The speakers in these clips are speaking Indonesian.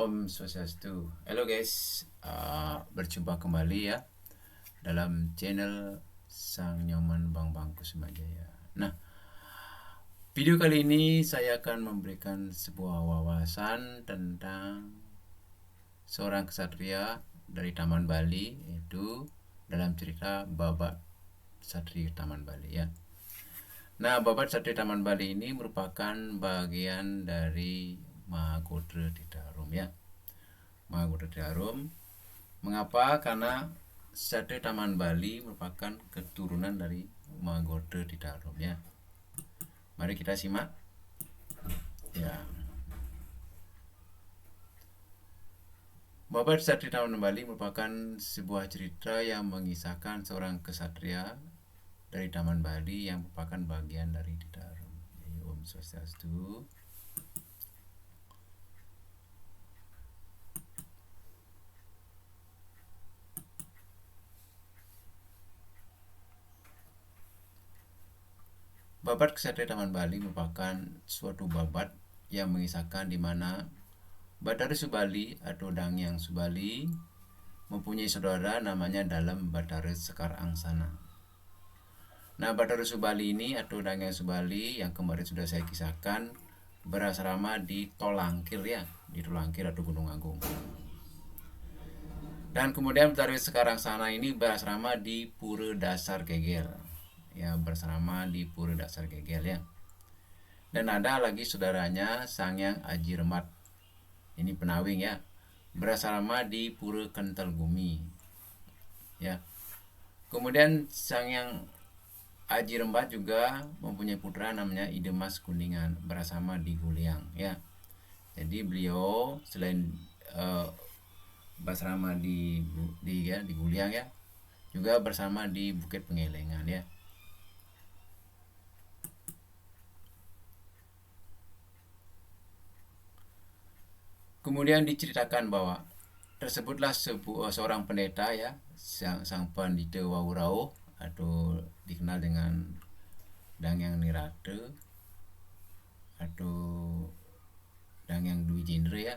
Om Swastiastu. Halo guys, berjumpa kembali ya dalam channel Sang Nyoman Bang Bangku Semajaya. Nah, video kali ini saya akan memberikan sebuah wawasan tentang seorang kesatria dari Taman Bali, yaitu dalam cerita Babat Satria Taman Bali ya. Nah, Babat Satria Taman Bali ini merupakan bagian dari Mahagodra Ditarum ya. Mahagodra Ditarum. Mengapa? Karena Satria Taman Bali merupakan keturunan dari Mahagodra Ditarum ya. Mari kita simak. Ya. Babat Satria Taman Bali merupakan sebuah cerita yang mengisahkan seorang kesatria dari Taman Bali yang merupakan bagian dari Ditarum. Om Swastiastu. Babat Kesatria Taman Bali merupakan suatu babat yang mengisahkan di mana Bathara Subali atau Dangyang Subali mempunyai saudara namanya Dalem Bathara Sekar Angsana. Nah, Bathara Subali ini atau Dangyang Subali yang kemarin sudah saya kisahkan berasrama di Tolangkir ya, di Tolangkir atau Gunung Agung. Dan kemudian Bathara Sekar Angsana ini berasrama di Pura Dasar Gegel. Ya, berasrama di Pura Dasar Gegel ya. Dan ada lagi saudaranya Sangyang Aji-Remat. Ini Penawing ya. Berasrama di Pura Kental Gumi. Ya. Kemudian Sangyang Aji-Remat juga mempunyai putra namanya Idemas Kuningan, berasrama di Guliang ya. Jadi beliau selain berasrama di Guliang ya, juga bersama di Bukit Pengelengan ya. Kemudian diceritakan bahwa tersebutlah seorang pendeta ya, sang Pandita Wawurau atau dikenal dengan Dangyang Nirata atau Dangyang Dwi Jindra ya,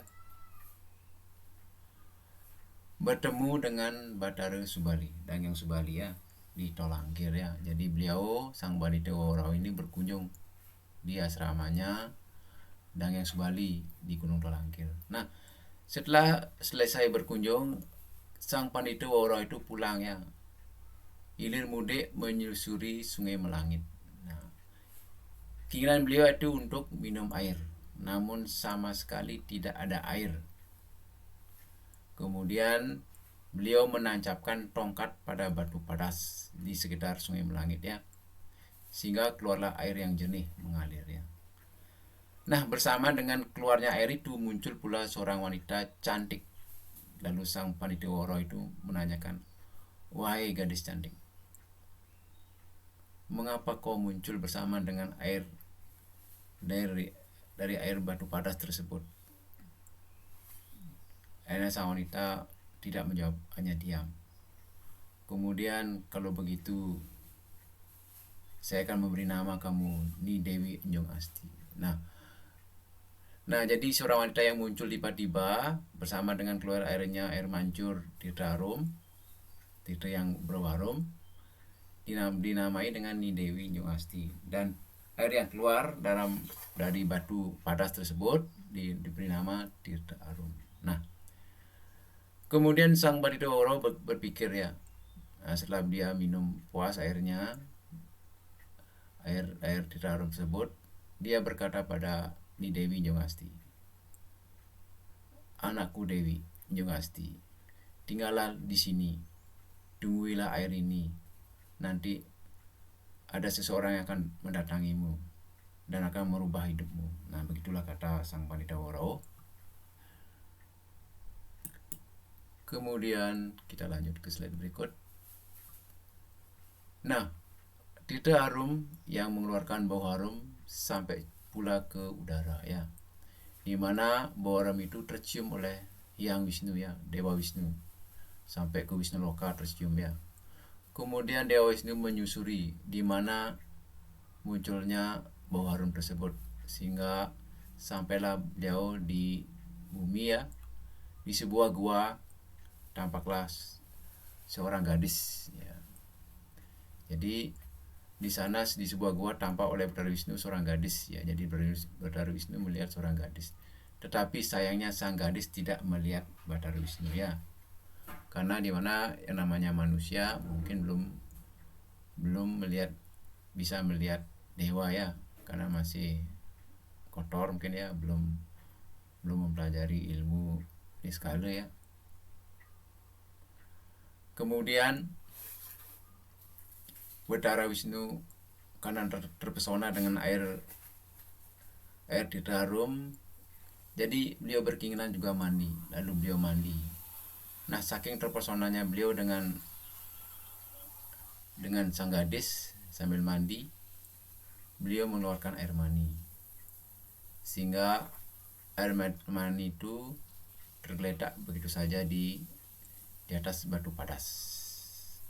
bertemu dengan Bathara Subali, Dangyang Subali ya, di Tolangkir ya. Jadi beliau sang Pandita Wawurau ini berkunjung di asramanya Dangyang Subali di Gunung Tolangkir. Nah, setelah selesai berkunjung, sang Pandita Wawurau itu pulang ya. Hilir mudik menyusuri Sungai Melangit. Nah, keinginan beliau itu untuk minum air, namun sama sekali tidak ada air. Kemudian beliau menancapkan tongkat pada batu padas di sekitar Sungai Melangit ya, sehingga keluarlah air yang jernih mengalir ya. Nah, bersama dengan keluarnya air itu muncul pula seorang wanita cantik. Lalu sang Pandita Wawurau itu menanyakan, "Wahai gadis cantik, mengapa kau muncul bersama dengan air dari air batu padas tersebut?" Akhirnya sang wanita tidak menjawab, hanya diam. Kemudian, "Kalau begitu, saya akan memberi nama kamu Ni Dewi Enjong Asti." Nah, jadi seorang wanita yang muncul tiba-tiba bersama dengan keluar airnya, air mancur Tirta Harum, Tirta yang berwarum, dinamai dengan Ni Dewi Enjong Asti. Dan air yang keluar dari batu padas tersebut diberi nama Tirta Harum. Nah, kemudian sang Pandita Wawurau berpikir ya, setelah dia minum puas airnya, air Tirta Harum tersebut, dia berkata pada Ni Dewi Enjong Asti, "Anakku Dewi Enjong Asti, tinggallah di sini, tungguilah air ini. Nanti ada seseorang yang akan mendatangimu dan akan merubah hidupmu." Nah, begitulah kata sang Pandita Wawurau. Kemudian kita lanjut ke slide berikut. Nah, Tirta Harum yang mengeluarkan bau harum sampai pula ke udara ya, di mana bau harum itu tercium oleh Hyang Wisnu ya, Dewa Wisnu, sampai ke Wisnu Loka tercium ya. Kemudian Dewa Wisnu menyusuri di mana munculnya bau harum tersebut, sehingga sampailah beliau di bumi ya, di sebuah gua tampaklah seorang gadis ya. Jadi di sana di sebuah gua tampak oleh Bathara Wisnu seorang gadis ya. Jadi Bathara Wisnu melihat seorang gadis. Tetapi sayangnya sang gadis tidak melihat Bathara Wisnu ya. Karena di mana yang namanya manusia mungkin belum bisa melihat dewa ya, karena masih kotor mungkin ya, belum mempelajari ilmu niskala ya. Kemudian Bathara Wisnu karena terpesona dengan air di Tarum, jadi beliau berkeinginan juga mandi. Lalu beliau mandi. Nah, saking terpesonanya beliau dengan sang gadis, sambil mandi beliau mengeluarkan air mani, sehingga air mani itu tergeletak begitu saja di atas batu padas.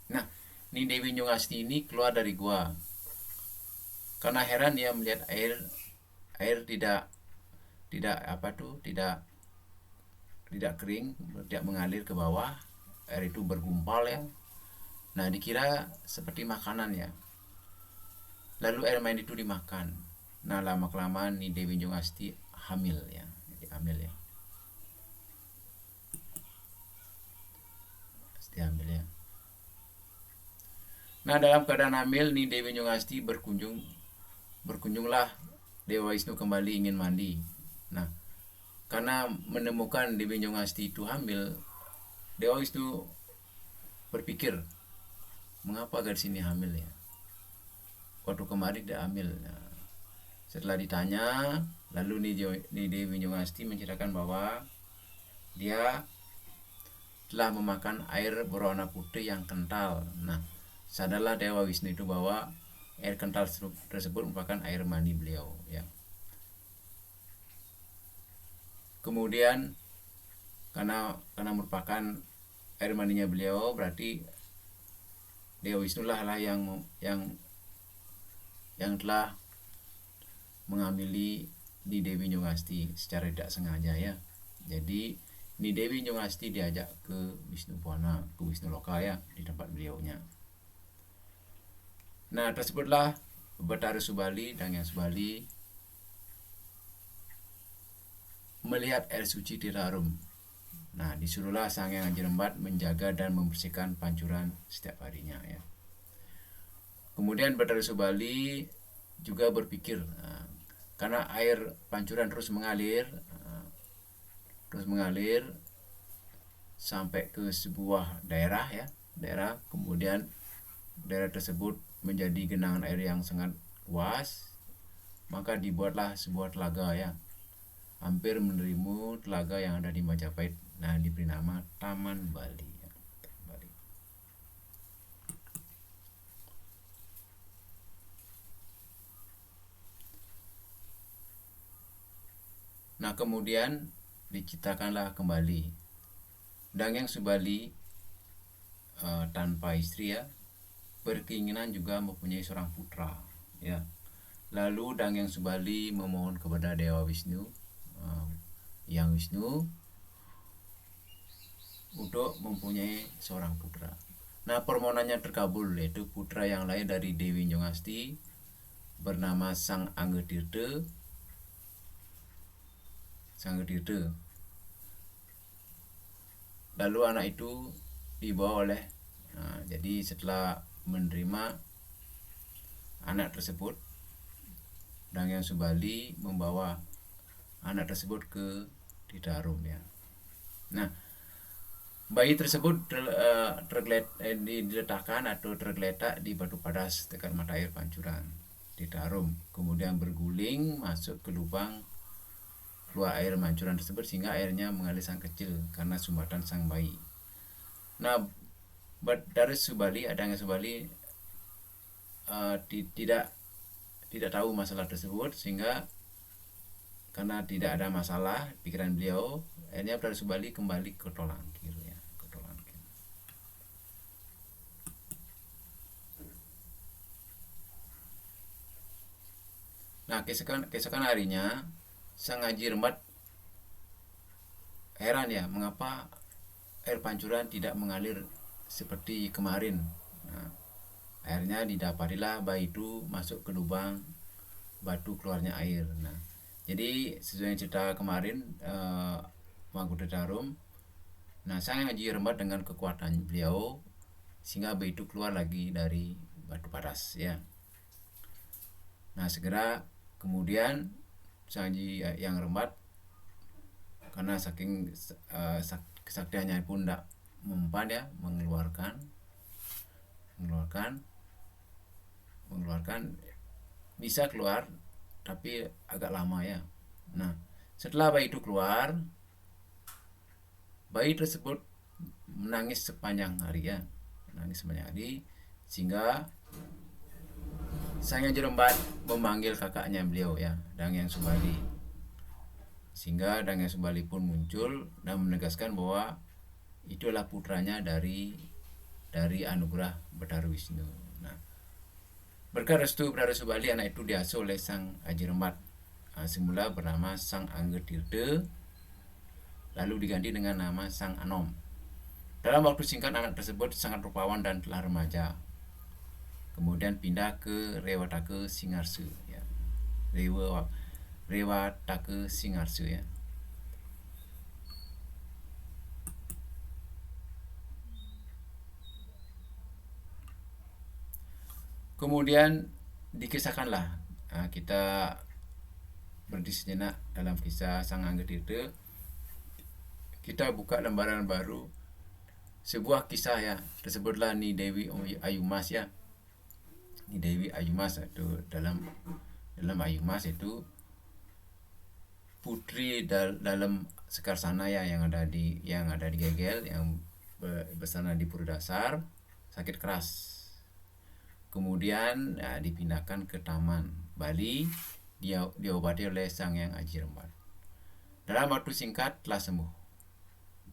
Nah, ini Dewi Nyungasti ini keluar dari gua karena heran dia melihat air tidak kering, tidak mengalir ke bawah. Air itu bergumpal ya. Nah, dikira seperti makanan ya. Lalu air main itu dimakan. Nah, lama kelamaan nih Dewi Nyungasti hamil ya. Jadi hamil ya. Pasti hamil ya. Nah, dalam keadaan hamil nih Dewi Nyungasti berkunjunglah Dewa Wisnu kembali ingin mandi. Nah, karena menemukan Dewi Nyungasti itu hamil, Dewa Wisnu berpikir, mengapa gadis ini hamil ya? Waktu kemarin tidak hamil. Nah, setelah ditanya, lalu nih Dewi Nyungasti menceritakan bahwa dia telah memakan air berwarna putih yang kental. Nah, sadarlah Dewa Wisnu itu bahwa air kental tersebut merupakan air mani beliau ya. Kemudian karena merupakan air maninya beliau, berarti Dewa Wisnu lah yang telah menghamili di Dewi Nyungasti secara tidak sengaja ya. Jadi ini Dewi Nyungasti diajak ke Wisnu Pwana, ke Wisnu Loka ya, di tempat beliaunya. Nah, tersebutlah Bathara Subali dan yang Subali melihat air suci di Tarum. Nah, disuruhlah Sang Hyang Haji Rembat menjaga dan membersihkan pancuran setiap harinya ya. Kemudian Bathara Subali juga berpikir, karena air pancuran terus mengalir sampai ke sebuah daerah, kemudian daerah tersebut menjadi genangan air yang sangat luas, maka dibuatlah sebuah telaga ya, hampir menerima telaga yang ada di Majapahit. Nah, diberi nama Taman Bali ya. Bali. Nah, kemudian diciptakanlah kembali Dangyang Subali tanpa istri ya, berkeinginan juga mempunyai seorang putra ya. Lalu Dangyang Subali memohon kepada Dewa Wisnu, Yang Wisnu, untuk mempunyai seorang putra. Nah, permohonannya terkabul, yaitu putra yang lahir dari Dewi Nyungasti bernama Sang Anggetirta. Lalu anak itu dibawa oleh jadi setelah menerima anak tersebut, Dangyang Subali membawa anak tersebut ke Tarum ya. Nah, bayi tersebut diletakkan atau tergeletak di batu padas dekat mata air pancuran di Tarum, kemudian berguling masuk ke lubang keluar air pancuran tersebut, sehingga airnya mengalir sangat kecil karena sumbatan sang bayi. Nah, Bathara Subali, Dangyang Subali tidak tahu masalah tersebut, sehingga karena tidak ada masalah pikiran beliau, akhirnya Bathara Subali kembali ke Tolangkir ya, ke Tolangkir. Nah, keesokan harinya Sang Haji Rembat heran ya mengapa air pancuran tidak mengalir seperti kemarin. Nah, akhirnya didapatilah bayi itu masuk ke lubang batu keluarnya air. Nah, jadi sesuai cerita kemarin Mangkunegaran. Nah, Sang Haji Rembad dengan kekuatan beliau sehingga bayi itu keluar lagi dari batu paras ya. Nah, segera kemudian Sang Haji yang Rembad karena saking kesaktiannya pun tidak mempan ya, mengeluarkan bisa keluar tapi agak lama ya. Nah, setelah bayi itu keluar, bayi tersebut menangis sepanjang hari ya, sehingga Sang Haji Rembad memanggil kakaknya beliau ya, Danghyang Subali, sehingga Danghyang Subali pun muncul dan menegaskan bahwa itulah putranya dari anugerah Bathara Wisnu. Nah, berkat restu Bathara Subali, anak itu diasuh oleh Sang Haji Rembad. Semula bernama Sang Anggetirta, lalu diganti dengan nama Sang Anom. Dalam waktu singkat anak tersebut sangat rupawan dan telah remaja. Kemudian pindah ke Rewataka Singarsa ya. Rewataka Singarsa ya. Kemudian dikisahkanlah, kita berhenti sejenak dalam kisah Sang Anggetirta. Kita buka lembaran baru, sebuah kisah ya, tersebutlah Ni Dewi Ayumas ya. Ni Dewi Ayumas itu dalam Ayumas itu putri dalam Sekarsana ya, yang ada di Gegel, yang bersana di Purudasar, sakit keras. Kemudian dipindahkan ke Taman Bali, dia diobati oleh Sang Hyang Haji Rembad. Dalam waktu singkat telah sembuh,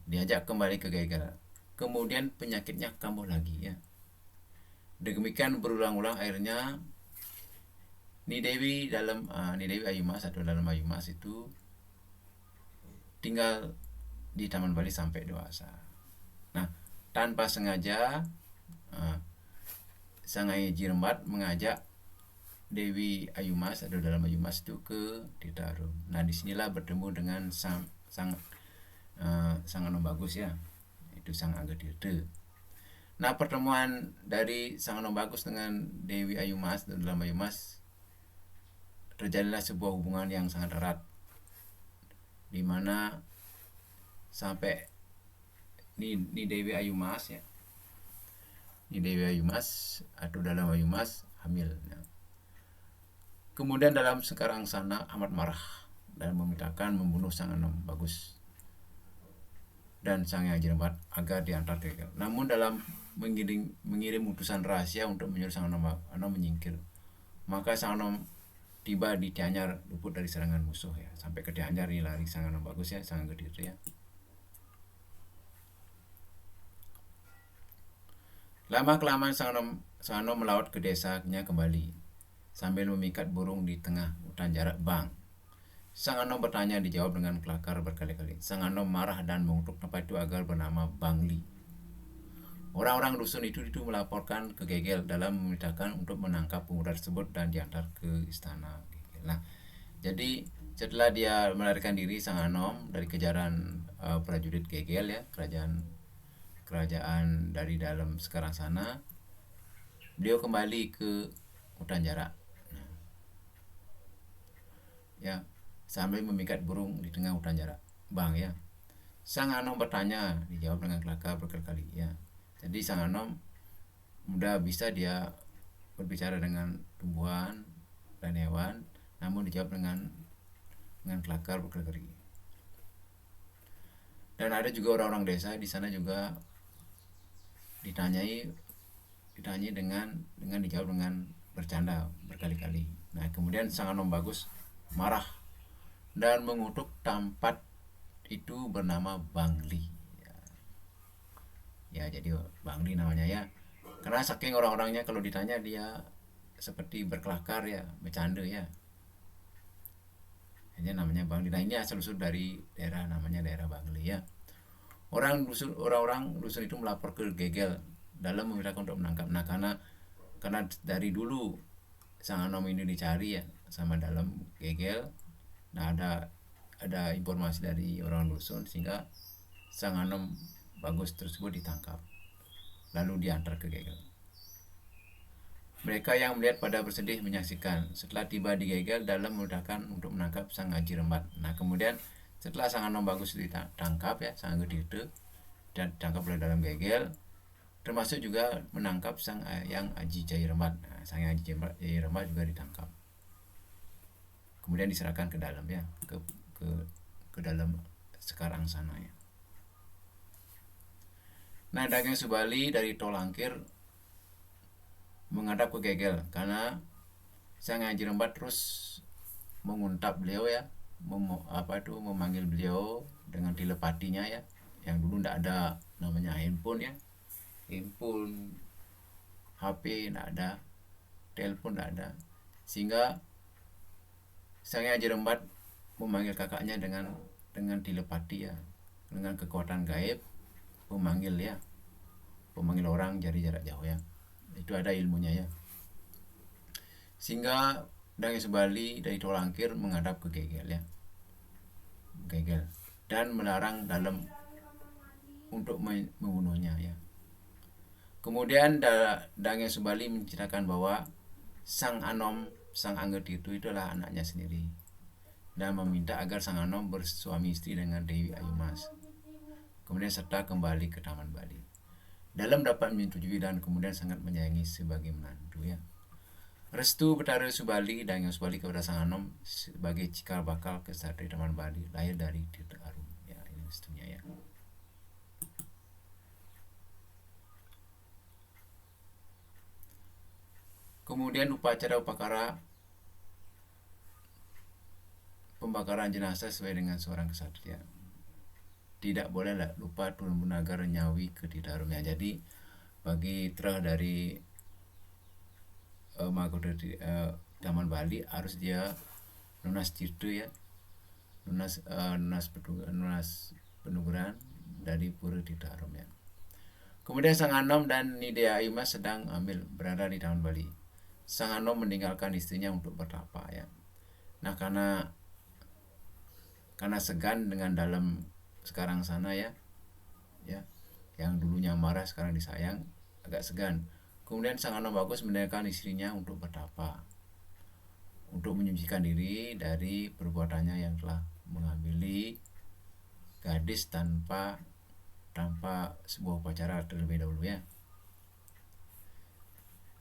diajak kembali ke Gegel. Kemudian penyakitnya kambuh lagi ya. Demikian berulang-ulang, akhirnya Ni Dewi Ayumas atau dalam Ayumas itu tinggal di Taman Bali sampai dewasa. Nah, tanpa sengaja Sang Haji Rembad mengajak Dewi Ayumas atau dalam Ayumas itu ke Tirtaharum. Nah, disinilah bertemu dengan Sang Anom Bagus ya, itu Sang Anggetirta. Nah, pertemuan dari Sang Anom Bagus dengan Dewi Ayumas atau dalam Ayumas, terjadilah sebuah hubungan yang sangat erat, di mana sampai Ni Dewi Ayumas ya, Ni Dewi Ayumas atau dalam Ayumas hamil. Nah, kemudian dalam Sekarangsana amat marah dan memintakan membunuh Sang Anom Bagus dan Sang Hyang Haji Rembad agar diantar ke Gegel. Namun dalam mengirim utusan rahasia untuk menyuruh Sang Anom menyingkir, maka Sang Anom tiba di Tianyar luput dari serangan musuh ya. Sampai ke Tianyar ini lari Sang Anom Bagus ya, Sang Anggetirta ya. Lama-kelamaan Sang Anom melawat ke desanya kembali sambil memikat burung di tengah hutan jarak Bang. Sang Anom bertanya, dijawab dengan kelakar berkali-kali. Sang Anom marah dan mengutuk tempat itu agar bernama Bangli. Orang-orang dusun itu melaporkan ke Gegel dalam memerintahkan untuk menangkap pemuda tersebut dan diantar ke istana Gegel. Nah, jadi setelah dia melarikan diri Sang Anom dari kejaran prajurit Gegel ya, kerajaan dari dalam Sekarangsana, beliau kembali ke hutan jarak. Nah, ya, sambil memikat burung di tengah hutan jarak Bang ya. Sang Anom bertanya, dijawab dengan kelakar berkali-kali ya. Jadi Sang Anom mudah bisa dia berbicara dengan tumbuhan dan hewan, namun dijawab dengan kelakar berkali-kali. Dan ada juga orang-orang desa di sana juga ditanyai dengan dijawab dengan bercanda berkali-kali. Nah, kemudian Sang Anom Bagus marah dan mengutuk tempat itu bernama Bangli ya. Jadi Bangli namanya ya, karena saking orang-orangnya kalau ditanya dia seperti berkelakar ya, bercanda ya. Ini namanya Bangli. Nah, ini asal-usul dari daerah namanya daerah Bangli ya. Orang-orang dusun itu melapor ke Gegel dalam meminta untuk menangkap. Nah, karena dari dulu Sang Anom ini dicari ya sama dalam Gegel. Nah, ada informasi dari orang dusun sehingga Sang Anom Bagus tersebut ditangkap lalu diantar ke Gegel. Mereka yang melihat pada bersedih menyaksikan. Setelah tiba di Gegel, dalam memudahkan untuk menangkap Sang Haji Rembat. Nah, kemudian setelah Sang Anom Bagus ditangkap ya, Sang Haji itu dan ditangkap oleh dalam Gegel, termasuk juga menangkap Sang yang Haji Jai Rembat. Nah, Sang Haji Jai Rembat juga ditangkap. Kemudian diserahkan ke dalam ya, ke dalam sekarang sana ya. Nah, Dagang Subali dari Tolangkir menghadap ke Gegel karena Sang Haji Rembat terus menguntap beliau ya, memanggil beliau dengan telepatinya ya, yang dulu tidak ada namanya handphone ya, handphone, HP tidak ada, telepon tidak ada, sehingga Sang Haji Rembat memanggil kakaknya dengan telepati ya, dengan kekuatan gaib, memanggil orang dari jarak jauh ya. Itu ada ilmunya ya, sehingga Dagang Subali dari Tolangkir menghadap ke Gegel ya, Gegel, dan melarang dalam untuk membunuhnya ya. Kemudian Dagang Subali menceritakan bahwa Sang Anom, Sang Angger itu adalah anaknya sendiri, dan meminta agar Sang Anom bersuami istri dengan Dewi Ayumas, kemudian serta kembali ke Taman Bali. Dalam dapat menyetujui dan kemudian sangat menyayangi sebagai menantu ya. Restu Betara Subali Dagang Subali kepada Sang Anom sebagai cikal bakal kesatria Taman Bali lahir dari Tirta Arum ya, ini restunya ya. Kemudian upacara pembakaran jenazah sesuai dengan seorang kesatria. Tidak boleh lupa turun bunaga renyawi ke Tirta Arum ya. Jadi bagi terah dari mahkota Taman Bali harus dia lunas tirta ya, lunas penuguran dari Pura Tirta Arum ya. Kemudian Sang Anom dan Nidea Ayumas sedang berada di Taman Bali. Sang Anom meninggalkan istrinya untuk bertapa ya. Nah, karena segan dengan dalam sekarang sana ya, yang dulunya marah sekarang disayang, agak segan. Kemudian Sang Anom Bagus meninggalkan istrinya untuk bertapa, untuk menyucikan diri dari perbuatannya yang telah mengambil gadis tanpa sebuah upacara terlebih dahulu ya.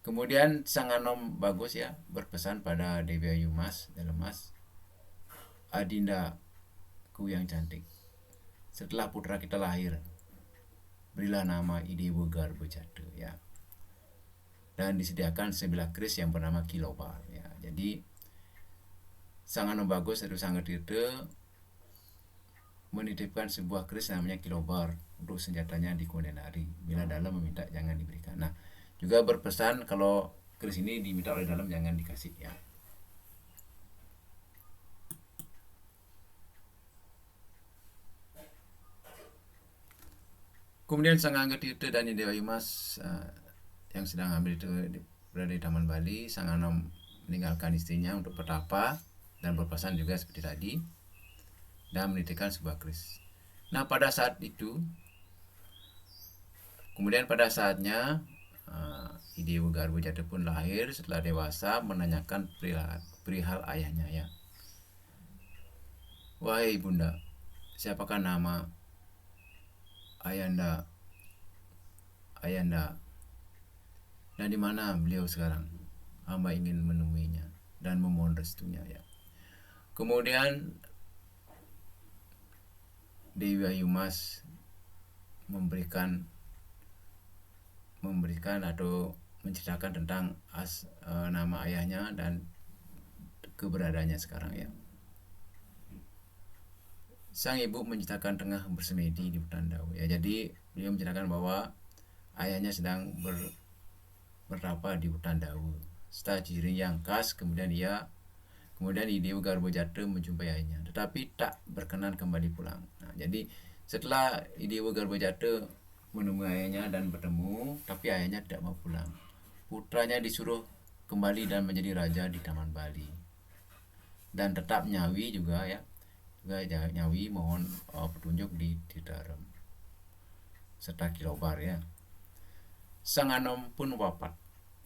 Kemudian Sang Anom Bagus ya berpesan pada Dewi Ayumas dalam Mas, Adinda ku yang cantik, setelah putra kita lahir, berilah nama Idewa Garba Jatuh ya. Dan disediakan sebilah keris yang bernama Kilobar ya. Jadi Sang Anom Bagus atau Sang Tirta menitipkan sebuah keris namanya Kilobar untuk senjatanya di kemudian hari bila dalam meminta jangan diberikan. Nah, juga berpesan kalau keris ini diminta oleh dalam jangan dikasih ya. Kemudian Sang Angger Tirta dan Dewa Ayumas yang sedang hamil itu berada di Taman Bali. Sang Anom meninggalkan istrinya untuk bertapa dan berpesan juga seperti tadi, dan menitipkan sebuah keris. Nah, pada saat itu, kemudian pada saatnya Idewa Garba Jatuh pun lahir. Setelah dewasa menanyakan perihal ayahnya ya. Wahai bunda, siapakah nama ayanda, dan di mana beliau sekarang? Hamba ingin menemuinya dan memohon restunya ya. Kemudian Dewi Ayumas memberikan atau menceritakan tentang nama ayahnya dan keberadaannya sekarang ya. Sang ibu menceritakan tengah bersemedi di hutan Dau ya. Jadi beliau menceritakan bahwa ayahnya sedang bertapa di hutan Dau. Setelah ciri yang khas, kemudian Kemudian Idewa Garbojatha menjumpai ayahnya, tetapi tak berkenan kembali pulang. Nah, jadi setelah Idewa Garbojatha menemui ayahnya dan bertemu, tapi ayahnya tidak mau pulang. Putranya disuruh kembali dan menjadi raja di Taman Bali. Dan tetap Nyawi juga ya, Nyawi mohon petunjuk di Titaram serta Kilobar ya. Sang Anom pun wafat.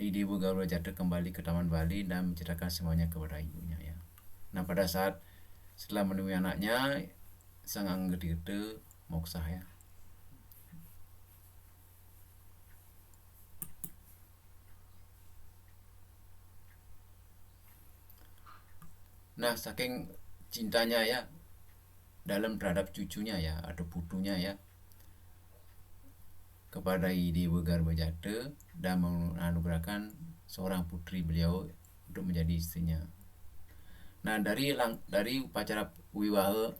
Idewa Garbojatha kembali ke Taman Bali dan menceritakan semuanya kepada ibunya ya. Nah, pada saat setelah menemui anaknya, sang Anggetirta moksah ya. Nah, saking cintanya ya dalam terhadap cucunya ya atau putunya ya kepada Idewa Garbojatha dan menganugerahkan seorang putri beliau untuk menjadi istrinya. Nah, dari upacara wiwaha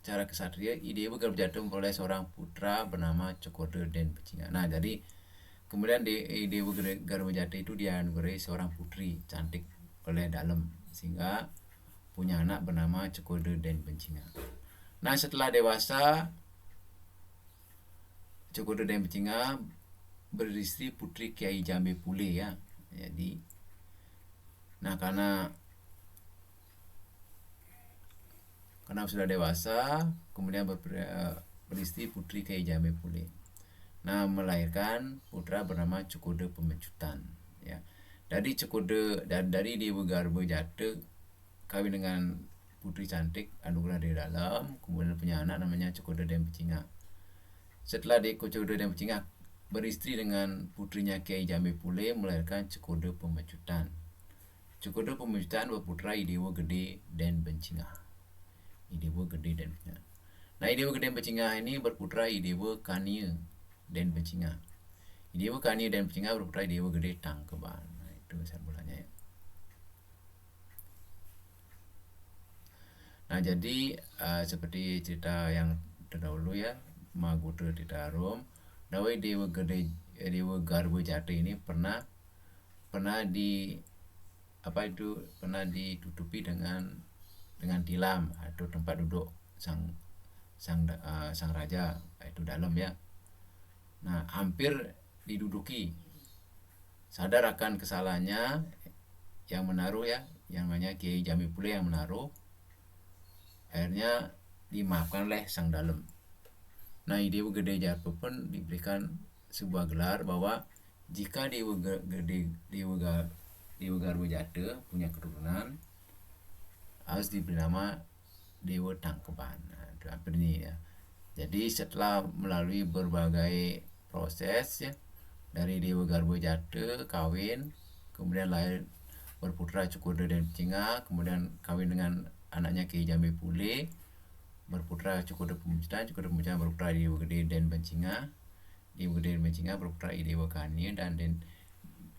cara kesatria, Idewa Garbojatha memperoleh seorang putra bernama Cokoda Den Pecinga. Nah, jadi kemudian Idewa Garbojatha itu dianugerahi seorang putri cantik oleh Dalem, sehingga punya anak bernama Cokoda Den Pecinga. Nah, setelah dewasa, Cokoda Den Pecinga beristri putri Kiai Jambe Pule ya. Jadi, nah karena sudah dewasa, kemudian beristri putri Kiai Jambe Pule. Nah, melahirkan putra bernama Cokoda Pemecutan ya. Dari Dewa Garbojatha kawin dengan putri cantik anugerah dari dalam, kemudian punya anak namanya Cokoda Den Pecinga. Setelah Cokoda Den Pecinga beristri dengan putrinya Kiai Jambe Pule, melahirkan Cokoda Pemecutan. Cokoda Pemecutan berputra Idewa Gede Den Bencinga. Idewa Gede Den Bencinga. Nah, Idewa Gede Den Bencinga ini berputra Idewa Kania Den Bencinga. Idewa Kania Den Bencinga berputra Idewa Gede Tangkeban. Nah, itu asal mulanya ya. Nah, jadi seperti cerita yang terdahulu ya, Magoda Titarum, Dawai Dewa Garbojatha ini pernah ditutupi dengan tilam atau tempat duduk sang raja, itu dalam ya. Nah, hampir diduduki. Sadar akan kesalahannya, yang menaruh ya, yang namanya Kiai Jambe Pule yang menaruh, akhirnya dimaafkan oleh sang dalem. Nah, Idewa Gede Jatha pun diberikan sebuah gelar bahwa jika Dewa Garbojatha punya keturunan, harus diberi nama Dewa Tangkeban. Nah, itu apa ini ya. Jadi setelah melalui berbagai proses ya, dari Dewa Garbojatha kawin, kemudian lahir berputra Cokoda Den Pecinga, kemudian kawin dengan anaknya Kiai Jambe Pule, berputra Cokoda Pemecutan, Cokoda Pemecutan berputra Idewa Gede Den Bencinga, Idewa Gede Den Bencinga berputra Idewa Kania dan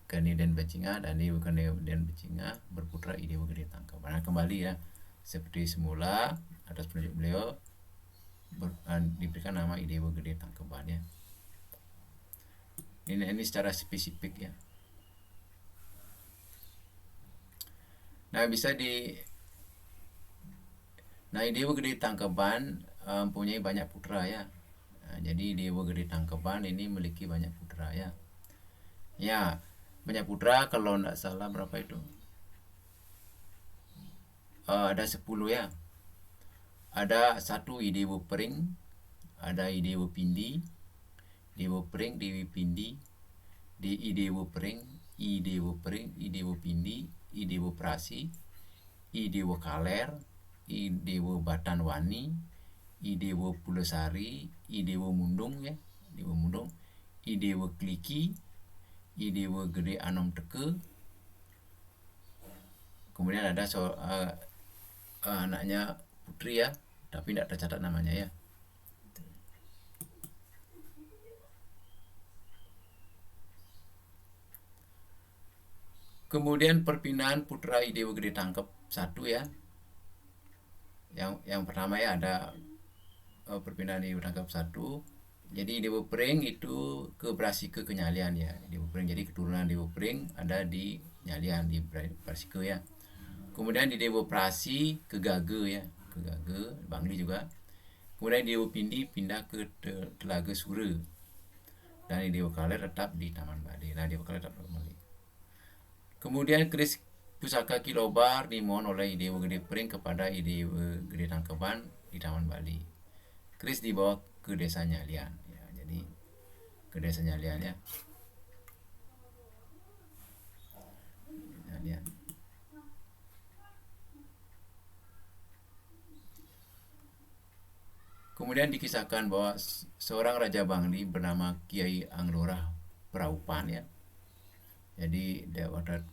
Kania Den Bencinga, dan Idewa Kania Den Bencinga berputra Idewa Gede Tangkeban. Nah, kembali ya seperti semula atas petunjuk beliau diberikan nama Idewa Gede Tangkeban ya. Ini secara spesifik ya. Nah, Idewa Gede Tangkeban mempunyai banyak putra ya. Nah, jadi Idewa Gede Tangkeban ini memiliki banyak putra ya. Ya, banyak putra, kalau tidak salah berapa itu? Ada 10 ya. Ada 1 Idewa Pring, ada Idewa Pindi, Dewa Pring, Dewi Pindi, Idewa Pring, Idewa Pindi, Idewa Prasi, Idewa Kaler, Idewa Batanwani, Idewa Pulesari, Idewa Mundung ya, Idewa Mundung, Idewa Kliki, Idewa Gede Anom Teke. Kemudian ada anaknya putri ya, tapi tidak tercatat namanya ya. Kemudian perpindahan putra Idewa Gede Tangkep 1 ya. Yang pertama ya ada perpindahan Idewa Tangkep 1. Jadi Dewa Pring itu ke Brasike ke Nyalian ya. Dewa Pring, jadi keturunan Dewa Pring ada di Nyalian, di Brasike ya. Kemudian di Dewa Prasi ke Gage ya, ke Gage, Bangli juga. Kemudian di Dewa Pindi pindah ke Telaga Sura. Dan di Dewa Kaler tetap di Taman Bali. Nah, Dewa Kaler tetap kembali. Kemudian keris pusaka Kilobar dimohon oleh Dewa Gede Pring kepada Dewa Gede Tangkeban di Taman Bali. Keris dibawa ke desa Nyalian ya, jadi ke desa Nyalian ya. Nyalian. Kemudian dikisahkan bahwa seorang Raja Bangli bernama Kiai Anglora Praupan ya. Jadi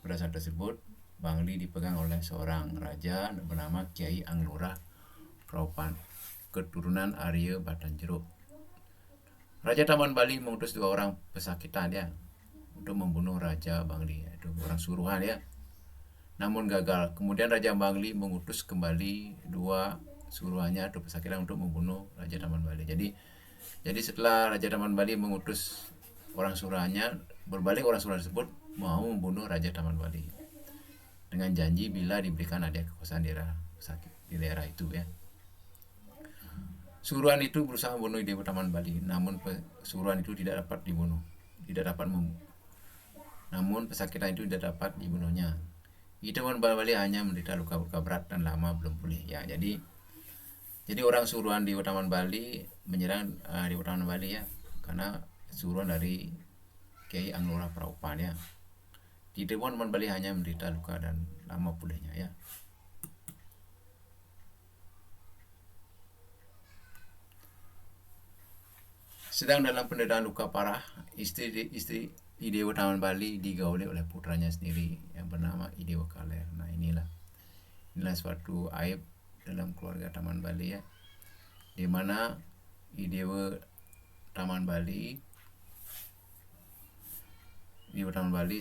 pada saat tersebut Bangli dipegang oleh seorang raja bernama Kiai Anglora Praupan, keturunan Arya Batanjero. Raja Taman Bali mengutus 2 orang pesakitan ya untuk membunuh Raja Bangli, yaitu orang suruhan ya. Namun gagal. Kemudian Raja Bangli mengutus kembali 2 suruhannya atau pesakitan untuk membunuh Raja Taman Bali. Jadi setelah Raja Taman Bali mengutus orang suruhannya, berbalik orang suruhan tersebut mau membunuh Raja Taman Bali dengan janji bila diberikan hadiah kekuasaan di daerah itu ya. Suruhan itu berusaha membunuh Dewa Taman Bali, namun suruhan itu tidak dapat dibunuh, namun pesakitan itu tidak dapat dibunuhnya. Taman Bali hanya menderita luka-luka berat dan lama belum pulih ya. Jadi orang suruhan di Taman Bali menyerang di Taman Bali ya, karena suruhan dari Kiai Anglora Praupan ya. Di Taman Bali hanya menderita luka dan lama pulihnya ya. Sedang dalam penderitaan luka parah, istri Dewa Taman Bali digauli oleh putranya sendiri yang bernama Dewa Kaler. Nah, inilah suatu aib dalam keluarga Taman Bali ya, di mana Dewa Taman Bali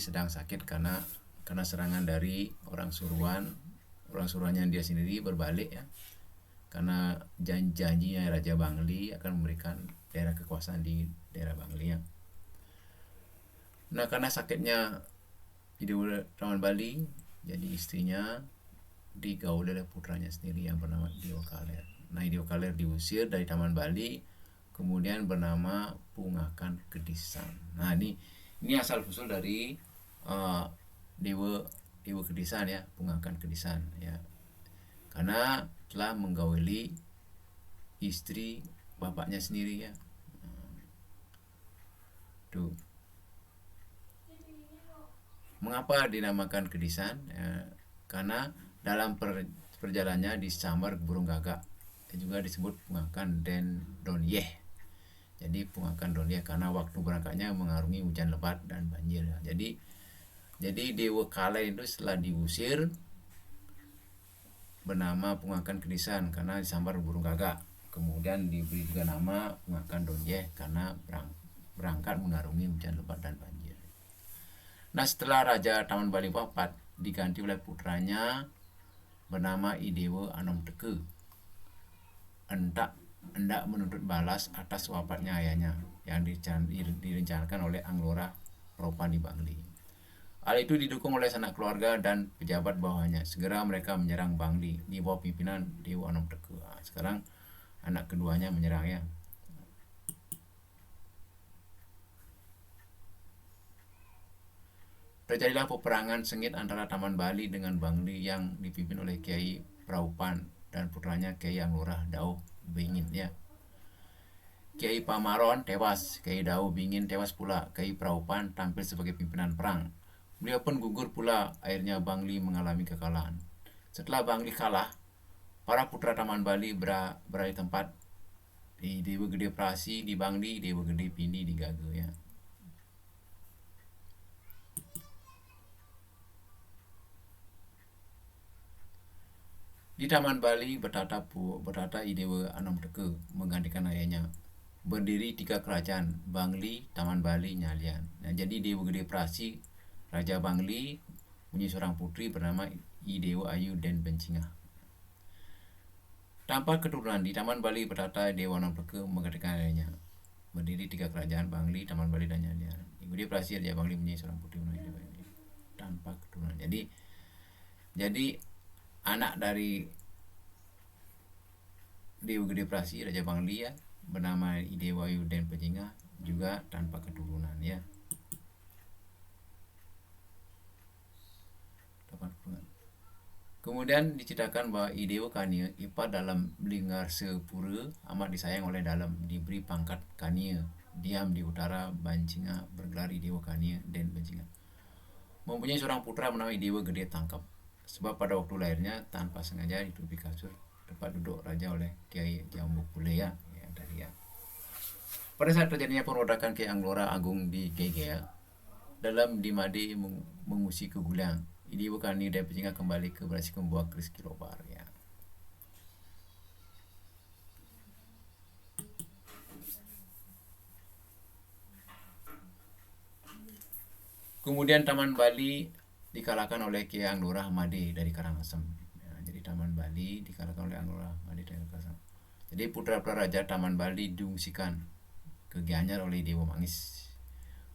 sedang sakit karena serangan dari orang suruhannya dia sendiri berbalik ya, karena janjinya Raja Bangli akan memberikan daerah kekuasaan di daerah Bangli ya. Nah, karena sakitnya Dewa Taman Bali, jadi istrinya digauli oleh putranya sendiri yang bernama Dewa Kaler. Nah, Dewa Kaler diusir dari Taman Bali, kemudian bernama Pungakan Kedisan. Nah, ini asal usul dari Dewa Kedisan ya, Pungakan Kedisan ya, karena telah menggauli istri bapaknya sendiri ya. Tuh. Mengapa dinamakan Kedisan? Karena dalam perjalanannya disambar burung gagak, juga disebut Pungakan Donyeh. Jadi Pungakan Donyeh karena waktu berangkatnya mengarungi hujan lebat dan banjir. Jadi Dewa Kaler itu setelah diusir bernama Pungakan Kedisan karena disambar burung gagak. Kemudian diberi juga nama Pungakan Donyeh karena berangkat mengarungi hujan lebat dan banjir. Nah, setelah Raja Taman Bali wafat, diganti oleh putranya bernama Dewa Anom Teke. Hendak menuntut balas atas wafatnya ayahnya yang direncanakan oleh Anglora Praupan di Bangli. Hal itu didukung oleh sanak keluarga dan pejabat bawahnya. Segera mereka menyerang Bangli di bawah pimpinan Dewa Anom Teke. Sekarang anak keduanya menyerang ya. Terjadilah peperangan sengit antara Taman Bali dengan Bangli yang dipimpin oleh Kiai Praupan dan putranya Kiai Anglora Dao Bingin ya. Kiai Pamaron tewas, Kiai Dao Bingin tewas pula. Kiai Praupan tampil sebagai pimpinan perang. Beliau pun gugur pula, akhirnya Bangli mengalami kekalahan. Setelah Bangli kalah, para putra Taman Bali berada di tempat di Dewa Gede Prasi di Bangli, Dewa Gede Pindi di Gage ya. Di Taman Bali bertata Dewa Anom Teke menggantikan ayahnya. Berdiri 3 kerajaan, Bangli, Taman Bali, Nyalian. Nah, jadi Dewa Gede Prasi, Raja Bangli, punya seorang putri bernama Dewa Ayu Den Bencingah. Tanpa keturunan, di Taman Bali bertata Dewa Anom Teke menggantikan ayahnya. Berdiri 3 kerajaan, Bangli, Taman Bali, dan Nyalian. Gede Prasi, Raja Bangli punya seorang putri bernama tanpa keturunan. Jadi anak dari Dewa Gede Prasi Raja Bangli ya, bernama Idewayu Den Pejinga, juga tanpa keturunan ya. Kemudian diceritakan bahwa Idewa Kania ipar dalam Linggar Sepura amat disayang oleh dalam, diberi pangkat Kania, diam di utara Bancinga, bergelar Idewa Kania Den Bancinga. Mempunyai seorang putra bernama Idewa Gede Tangkap. Sebab pada waktu lahirnya tanpa sengaja ditutupi kasur tempat duduk raja oleh Kiai Jambu Kule ya tadi ya. Pada saat terjadinya pemberontakan Kiai Anglora Agung di Gegea, dalam dimadi mengusik ke Guliang, Idewa Kani dan Pejinga kembali ke berhasil membawa keris Kilobar ya. Kemudian Taman Bali dikalahkan oleh Kiai Anglora Made dari Karangasem. Ya, jadi Taman Bali dikalahkan oleh Anglora Made dari Karangasem. Jadi putra-putra raja Taman Bali diungsikan ke Gianyar oleh Dewa Mangis.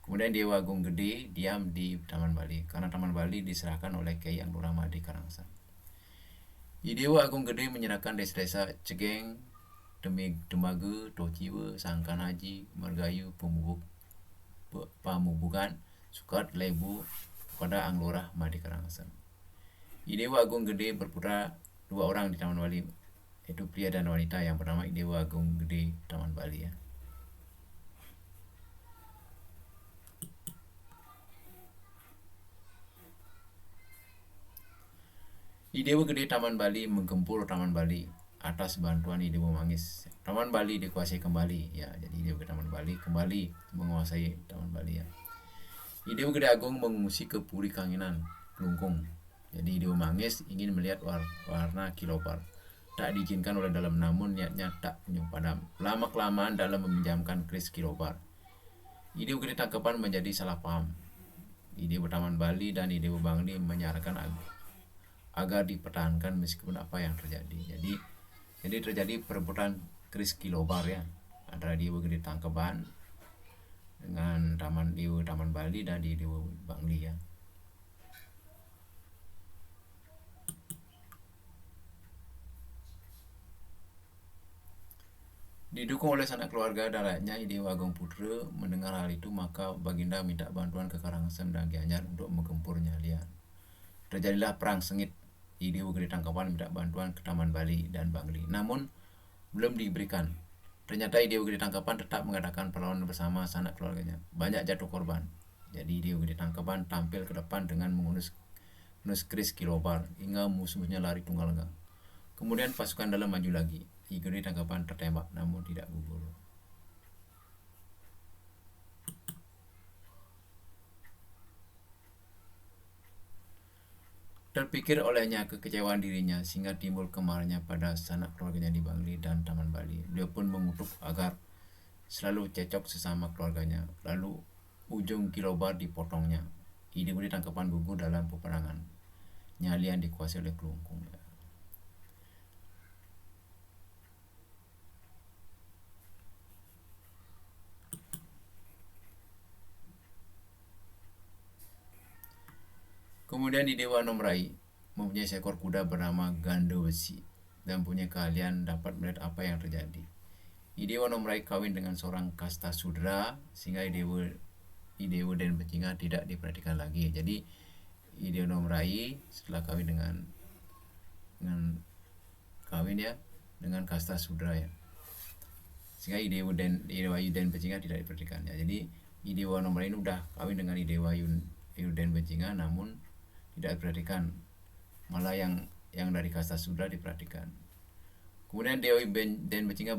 Kemudian Dewa Agung Gede diam di Taman Bali karena Taman Bali diserahkan oleh Kiai Anglora Made Karangasem. Dewa Agung Gede menyerahkan desa-desa Cegeng, Demaga, Tociwe, Sangkan Haji, Margayu, Pamubukan, Sukat, Lebu kepada Anglora Made Karangasem. Dewa Agung Gede berputra 2 orang di Taman Bali, yaitu pria dan wanita yang bernama Dewa Agung Gede Taman Bali ya. Dewa Gede Taman Bali menggempur Taman Bali atas bantuan Dewa Mangis. Taman Bali dikuasai kembali ya, jadi Dewa Gede Taman Bali kembali menguasai Taman Bali ya. Dewa Gede Agung mengungsi ke Puri Kanginan, Kelungkung. Jadi Dewa Mangis ingin melihat warna Kilobar. Tak diizinkan oleh dalam, namun niatnya tak kunjung padam. Lama-kelamaan dalam meminjamkan keris Kilobar, Dewa Gede Tangkapan menjadi salah paham. Dewa Taman Bali dan Dewa Bangli menyarankan agar dipertahankan meskipun apa yang terjadi. Jadi terjadi perebutan keris Kilobar ya antara Dewa Gede Tangkapan dengan Dewa Taman Bali dan Dewa Bangli ya. Didukung oleh sanak keluarga dan rakyatnya, Dewa Agung Putra mendengar hal itu, maka Baginda minta bantuan ke Karangasem dan Gianyar untuk menggempurnya lian. Terjadilah perang sengit. Dewa Gede Tangkapan minta bantuan ke Taman Bali dan Bangli, namun belum diberikan. Ternyata Dewa Gede Tangkapan tetap mengadakan perlawanan bersama sanak keluarganya. Banyak jatuh korban. Jadi Dewa Gede Tangkapan tampil ke depan dengan mengunus keris Kilobar hingga musuhnya lari tunggal langgang. Kemudian pasukan dalam maju lagi. Dewa Gede Tangkapan tertembak namun tidak gugur. Terpikir olehnya kekecewaan dirinya sehingga timbul kemarahannya pada sanak keluarganya di Bangli dan Taman Bali. Dia pun mengutuk agar selalu cecok sesama keluarganya. Lalu ujung Kilobar dipotongnya. Dewa Gede Tangkapan gugur dalam peperangan. Nyalian dikuasai oleh Kelungkung. Kemudian Dewa Nomrai mempunyai seekor kuda bernama Ganda Besi dan punya keahlian dapat melihat apa yang terjadi. Dewa Nomrai kawin dengan seorang kasta sudra sehingga Dewa Den Pejinga tidak diperhatikan lagi. Jadi Dewa Nomrai setelah kawin dengan kasta sudra ya, sehingga Dewa Den Pejinga tidak diperhatikan ya. Jadi Dewa Nomrai ini udah kawin dengan Dewa Den Pejinga namun tidak diperhatikan, malah yang dari kasta sudra diperhatikan. Kemudian Dewa Den Pejinga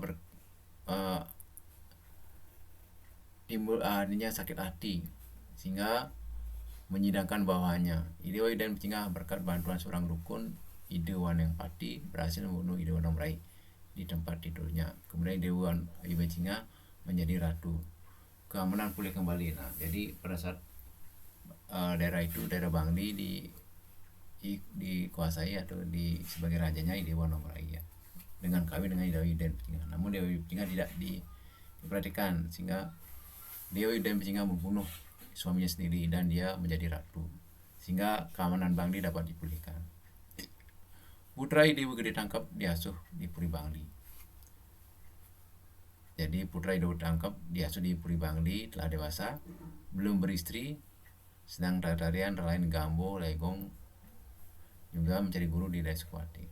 timbul adanya sakit hati sehingga menyidangkan bawahannya. Dewa Den Pejinga berkat bantuan seorang dukun, Waneng Pati, berhasil membunuh Dewa Nomrai di tempat tidurnya. Kemudian Dewa Den Pejinga menjadi ratu. Keamanan pulih kembali. Nah, jadi pada saat daerah Bangli dikuasai atau sebagai rajanya Dewa Nomrai ya, dengan kawin dengan Dewa Den Pejinga. Namun Dewa Pejinga tidak diperhatikan sehingga Dewa Den Pejinga membunuh suaminya sendiri dan dia menjadi ratu, sehingga keamanan Bangli dapat dipulihkan. Putra Dewa Gede Tangkap diasuh di Puri Bangli. Jadi putra Dewa Tangkap diasuh di Puri Bangli, telah dewasa, belum beristri, sedang tarian lain Gambo, Legong, juga mencari guru di Desa Sukawati.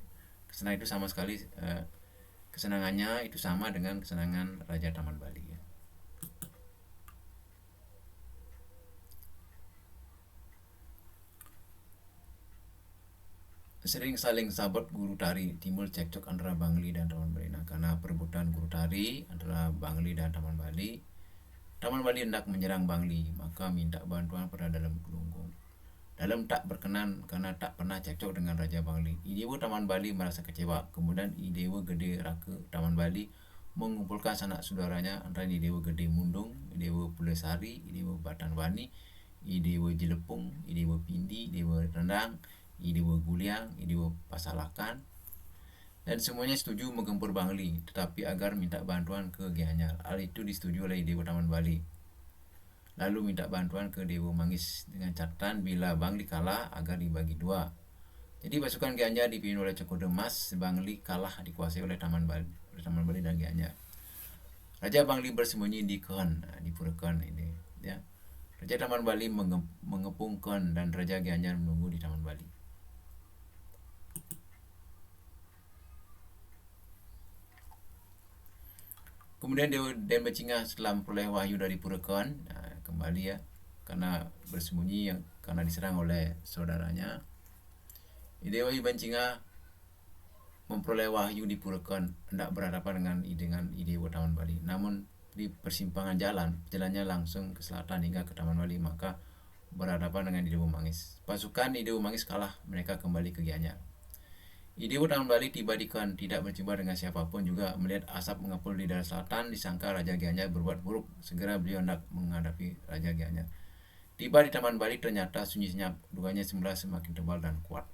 Kesenangan itu sama sekali, kesenangannya itu sama dengan kesenangan Raja Taman Bali. Ya. Sering saling sabot guru tari, timbul cekcok antara Bangli dan Taman Bali. Nah, karena perebutan guru tari antara Bangli dan Taman Bali hendak menyerang Bangli, maka minta bantuan pada Dalem Kelungkung. Dalem tak berkenan karena tak pernah cekcok dengan Raja Bangli. Idewa Taman Bali merasa kecewa. Kemudian Idewa Gede Raka Taman Bali mengumpulkan sanak saudaranya antara Idewa Gede Mundung, Idewa Pulesari, Idewa Batanwani, Idewa Jelepung, Idewa Pindi, Idewa Rendang, Idewa Guliang, Idewa Pasalakan, dan semuanya setuju menggempur Bangli, tetapi agar minta bantuan ke Gianyar. Hal itu disetujui oleh Dewa Taman Bali. Lalu minta bantuan ke Dewa Manggis dengan catatan bila Bangli kalah agar dibagi dua. Jadi pasukan Gianyar dipimpin oleh Cokodemas, Bangli kalah dikuasai oleh Taman Bali dan Gianyar. Raja Bangli bersembunyi di Kon, di Pura Kon ini. Ya. Raja Taman Bali mengepung Kon dan Raja Gianyar menunggu di Taman Bali. Kemudian Dewa Den Becingah setelah memperoleh wahyu dari Pura Kon, kembali ya, karena bersembunyi karena diserang oleh saudaranya. Dewa Becingah memperoleh wahyu di Pura Kon, hendak berhadapan dengan Dewa Taman Bali. Namun di persimpangan jalannya langsung ke selatan hingga ke Taman Bali, maka berhadapan dengan Dewa Manggis. Pasukan Dewa Manggis kalah, mereka kembali ke Gianyar. Idewa Taman Bali tiba di Kon, tidak berjumpa dengan siapapun, juga melihat asap mengepul di daerah selatan, disangka Raja Gianyar berbuat buruk. Segera beliau hendak menghadapi Raja Gianyar. Tiba di Taman Bali, ternyata sunyi senyap, duganya semula semakin tebal dan kuat.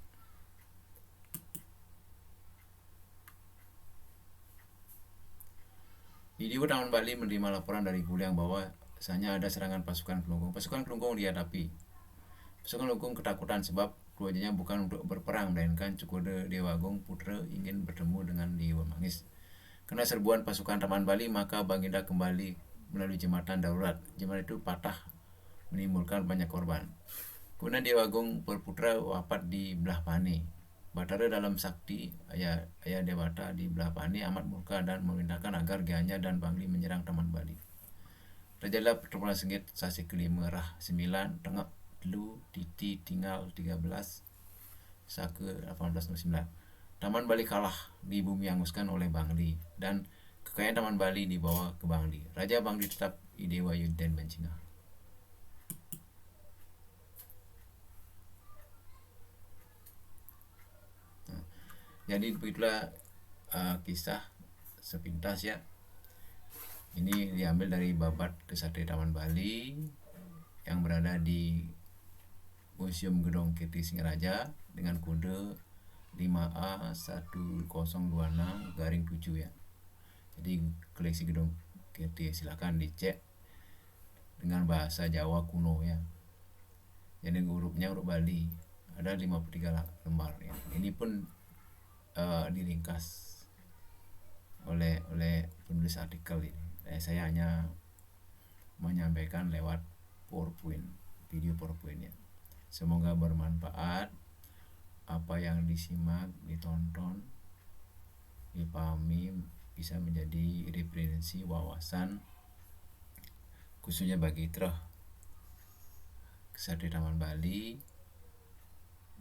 Idewa Taman Bali menerima laporan dari Guliang bahwa hanya ada serangan pasukan Kelungkung. Pasukan Kelungkung dihadapi. Pasukan Kelungkung ketakutan sebab keduanya bukan untuk berperang, melainkan Cukode Dewa Agung Putra ingin bertemu dengan Dewa Manggis. Karena serbuan pasukan Taman Bali, maka Baginda kembali melalui jembatan darurat. Jembatan itu patah, menimbulkan banyak korban. Kemudian Dewa Agung Perputra wafat di belah Pane. Batara dalam sakti ayah Dewata di belah Pane amat murka dan memerintahkan agar Gianyar dan Bangli menyerang Taman Bali. Terjadilah pertempuran sengit sasi kelima Rah 9 Tengah Lu Titi tinggal 13 Sake 1809. Taman Bali kalah, di bumi hanguskan oleh Bangli, dan kekayaan Taman Bali dibawa ke Bangli. Raja Bangli tetap Idewa Den Becingah. Jadi begitulah kisah sepintas ya. Ini diambil dari babat Kesatria Taman Bali yang berada di Museum Gedong Kirti Singaraja dengan kode 5A1026-7 ya. Jadi koleksi Gedong Kirti, silakan dicek dengan bahasa Jawa kuno ya. Jadi hurufnya huruf Bali, ada 53 lembar ya. Ini pun diringkas oleh penulis artikel ini. Saya hanya menyampaikan lewat PowerPoint, video PowerPoint ya. Semoga bermanfaat. Apa yang disimak, ditonton, dipahami, bisa menjadi referensi wawasan khususnya bagi Kesatria Taman Bali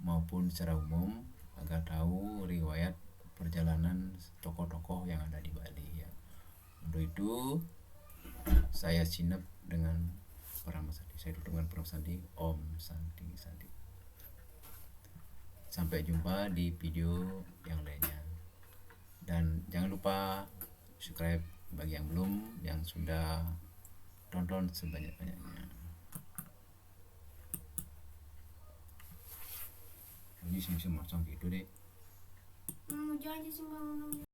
maupun secara umum, agar tahu riwayat perjalanan tokoh-tokoh yang ada di Bali ya. Untuk itu saya sinep dengan Paramasati. Saya tutup dengan Paramasati. Om Santi Santi. Sampai jumpa di video yang lainnya. Dan jangan lupa subscribe bagi yang belum, yang sudah tonton sebanyak-banyaknya. Ini sih masang gitu deh.